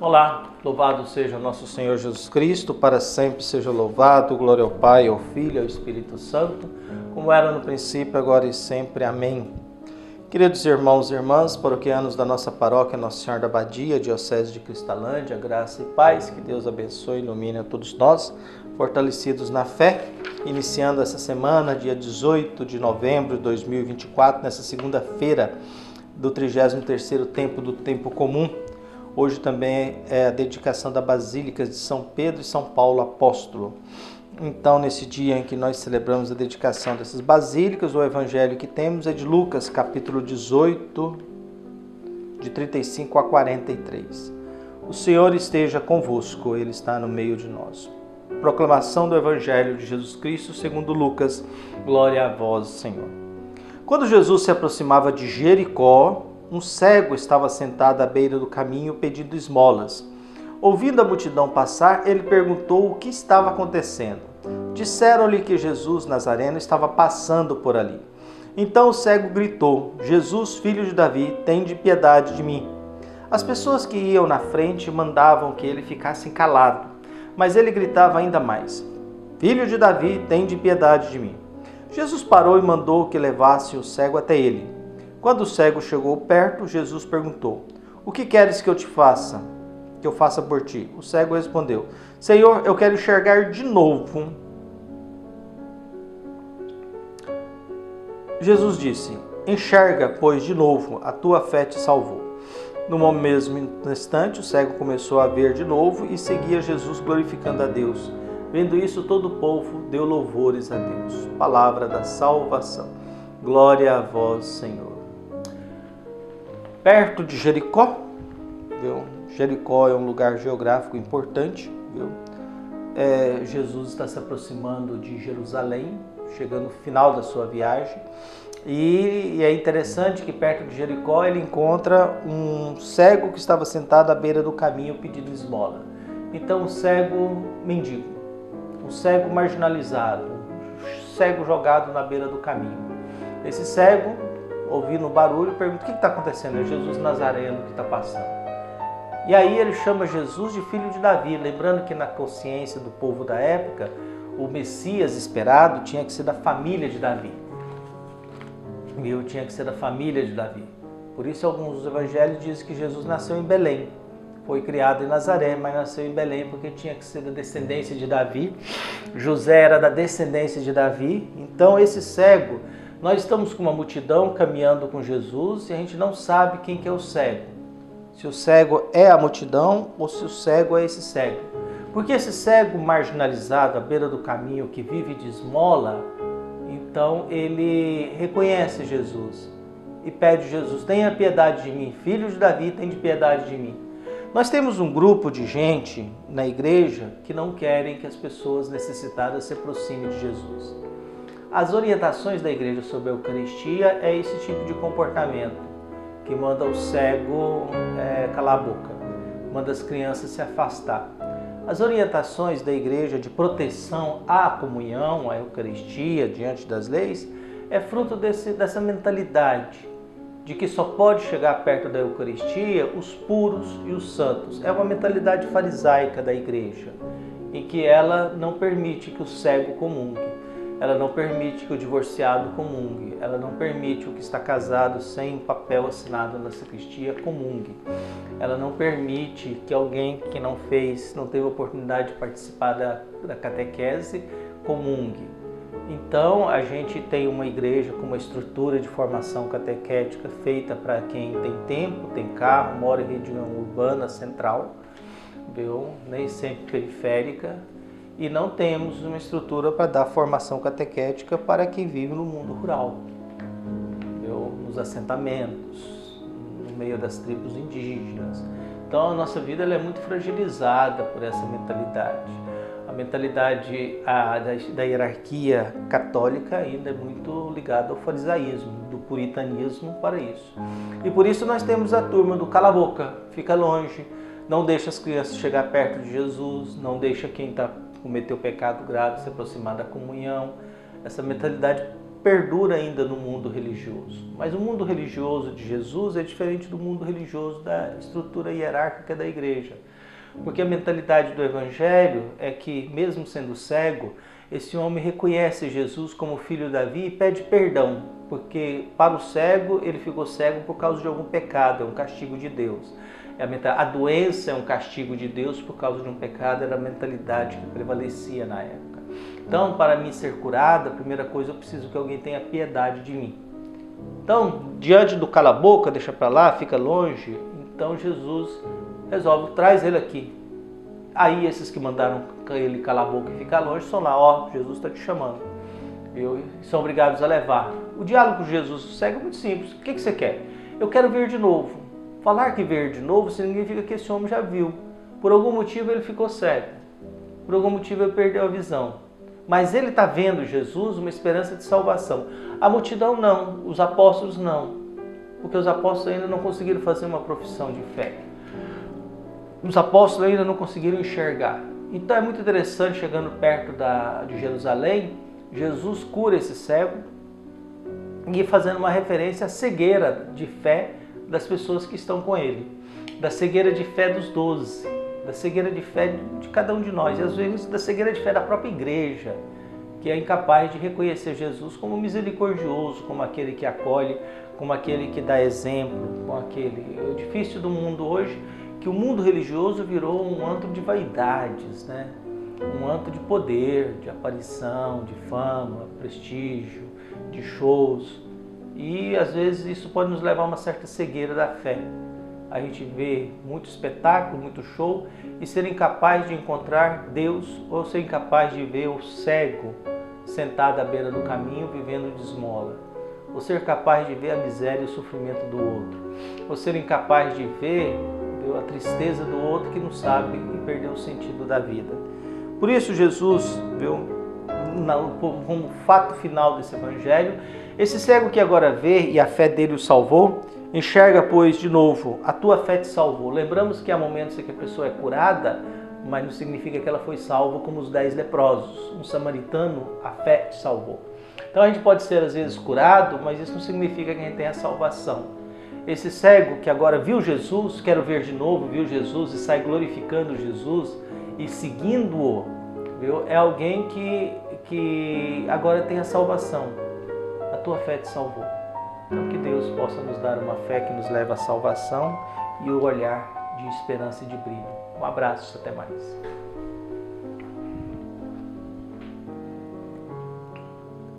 Olá, louvado seja nosso Senhor Jesus Cristo, para sempre seja louvado, glória ao Pai, ao Filho e ao Espírito Santo, como era no princípio, agora e sempre. Amém. Queridos irmãos e irmãs, paroquianos da nossa paróquia Nossa Senhora da Abadia, Diocese de Cristalândia, graça e paz, que Deus abençoe e ilumine a todos nós, fortalecidos na fé, iniciando essa semana, dia 18 de novembro de 2024, nessa segunda-feira do 33º tempo do Tempo Comum. Hoje também é a dedicação da Basílica de São Pedro e São Paulo Apóstolo. Então, nesse dia em que nós celebramos a dedicação dessas basílicas, o evangelho que temos é de Lucas, capítulo 18, de 35 a 43. O Senhor esteja convosco, Ele está no meio de nós. Proclamação do evangelho de Jesus Cristo segundo Lucas. Glória a vós, Senhor. Quando Jesus se aproximava de Jericó, um cego estava sentado à beira do caminho pedindo esmolas. Ouvindo a multidão passar, ele perguntou o que estava acontecendo. Disseram-lhe que Jesus Nazareno estava passando por ali. Então o cego gritou: Jesus, filho de Davi, tende piedade de mim. As pessoas que iam na frente mandavam que ele ficasse calado, mas ele gritava ainda mais: Filho de Davi, tende piedade de mim. Jesus parou e mandou que levasse o cego até ele. Quando o cego chegou perto, Jesus perguntou: O que queres que eu te faça? Que eu faça por ti? O cego respondeu: Senhor, eu quero enxergar de novo. Jesus disse: Enxerga, pois, de novo, a tua fé te salvou. No mesmo instante, o cego começou a ver de novo e seguia Jesus glorificando a Deus. Vendo isso, todo o povo deu louvores a Deus. Palavra da salvação. Glória a vós, Senhor. Perto de Jericó, viu? Jericó é um lugar geográfico importante, viu? Jesus está se aproximando de Jerusalém, chegando no final da sua viagem. E é interessante que perto de Jericó ele encontra um cego que estava sentado à beira do caminho pedindo esmola. Então, um cego mendigo, um cego marginalizado, um cego jogado na beira do caminho. Esse cego, ouvindo o barulho, pergunta: o que está acontecendo? É Jesus Nazareno que está passando. E aí ele chama Jesus de filho de Davi, lembrando que na consciência do povo da época, o Messias esperado tinha que ser da família de Davi. Tinha que ser da família de Davi. Por isso alguns dos evangelhos dizem que Jesus nasceu em Belém. Foi criado em Nazaré, mas nasceu em Belém porque tinha que ser da descendência de Davi. José era da descendência de Davi. Então esse cego, nós estamos com uma multidão caminhando com Jesus e a gente não sabe quem que é o cego. Se o cego é a multidão ou se o cego é esse cego. Porque esse cego marginalizado à beira do caminho que vive de esmola, então ele reconhece Jesus e pede a Jesus: tenha piedade de mim, filho de Davi, tenha piedade de mim. Nós temos um grupo de gente na igreja que não querem que as pessoas necessitadas se aproximem de Jesus. As orientações da igreja sobre a Eucaristia é esse tipo de comportamento, que manda o cego calar a boca, manda as crianças se afastar. As orientações da igreja de proteção à comunhão, à Eucaristia, diante das leis, é fruto dessa mentalidade de que só pode chegar perto da Eucaristia os puros e os santos. É uma mentalidade farisaica da igreja, em que ela não permite que o cego comungue. Ela não permite que o divorciado comungue, ela não permite o que está casado sem papel assinado na sacristia comungue. Ela não permite que alguém que não teve oportunidade de participar da catequese comungue. Então, a gente tem uma igreja com uma estrutura de formação catequética feita para quem tem tempo, tem carro, mora em região urbana central, viu? Nem sempre periférica. E não temos uma estrutura para dar formação catequética para quem vive no mundo rural, nos assentamentos, no meio das tribos indígenas. Então a nossa vida ela é muito fragilizada por essa mentalidade. A mentalidade da hierarquia católica ainda é muito ligada ao farisaísmo, do puritanismo para isso. E por isso nós temos a turma do cala a boca, fica longe, não deixa as crianças chegar perto de Jesus, não deixa quem cometeu pecado grave se aproximar da comunhão. Essa mentalidade perdura ainda no mundo religioso. Mas o mundo religioso de Jesus é diferente do mundo religioso da estrutura hierárquica da igreja. Porque a mentalidade do Evangelho é que, mesmo sendo cego, esse homem reconhece Jesus como filho de Davi e pede perdão, porque para o cego ele ficou cego por causa de algum pecado, é um castigo de Deus. A doença é um castigo de Deus por causa de um pecado, era a mentalidade que prevalecia na época. Então, para mim ser curada, a primeira coisa, eu preciso que alguém tenha piedade de mim. Então, diante do cala a boca, deixa para lá, fica longe, então Jesus resolve, traz ele aqui. Aí esses que mandaram ele calar a boca e ficar longe são lá, ó, Jesus está te chamando. E são obrigados a levar. O diálogo com Jesus cego é muito simples. O que você quer? Eu quero ver de novo. Falar que ver de novo significa que esse homem já viu. Por algum motivo ele ficou cego. Por algum motivo ele perdeu a visão. Mas ele está vendo Jesus uma esperança de salvação. A multidão não, os apóstolos não. Porque os apóstolos ainda não conseguiram fazer uma profissão de fé. Os apóstolos ainda não conseguiram enxergar. Então é muito interessante, chegando perto de Jerusalém, Jesus cura esse cego e fazendo uma referência à cegueira de fé das pessoas que estão com ele. Da cegueira de fé dos 12, da cegueira de fé de cada um de nós, e às vezes da cegueira de fé da própria igreja, que é incapaz de reconhecer Jesus como misericordioso, como aquele que acolhe, como aquele que dá exemplo, como aquele... É difícil do mundo hoje, que o mundo religioso virou um antro de vaidades, né? Um antro de poder, de aparição, de fama, prestígio, de shows. E às vezes isso pode nos levar a uma certa cegueira da fé. A gente vê muito espetáculo, muito show e ser incapaz de encontrar Deus, ou ser incapaz de ver o cego sentado à beira do caminho vivendo de esmola, ou ser capaz de ver a miséria e o sofrimento do outro, ou ser incapaz de ver a tristeza do outro que não sabe e perdeu o sentido da vida. Por isso Jesus, como fato final desse evangelho, esse cego que agora vê e a fé dele o salvou, enxerga, pois, de novo, a tua fé te salvou. Lembramos que há momentos em que a pessoa é curada, mas não significa que ela foi salva como os 10 leprosos. Um samaritano, a fé te salvou. Então a gente pode ser às vezes curado, mas isso não significa que a gente tenha salvação. Esse cego que agora viu Jesus, quero ver de novo, viu Jesus e sai glorificando Jesus e seguindo-o, é alguém que agora tem a salvação. A tua fé te salvou. Então que Deus possa nos dar uma fé que nos leva à salvação e o olhar de esperança e de brilho. Um abraço, até mais.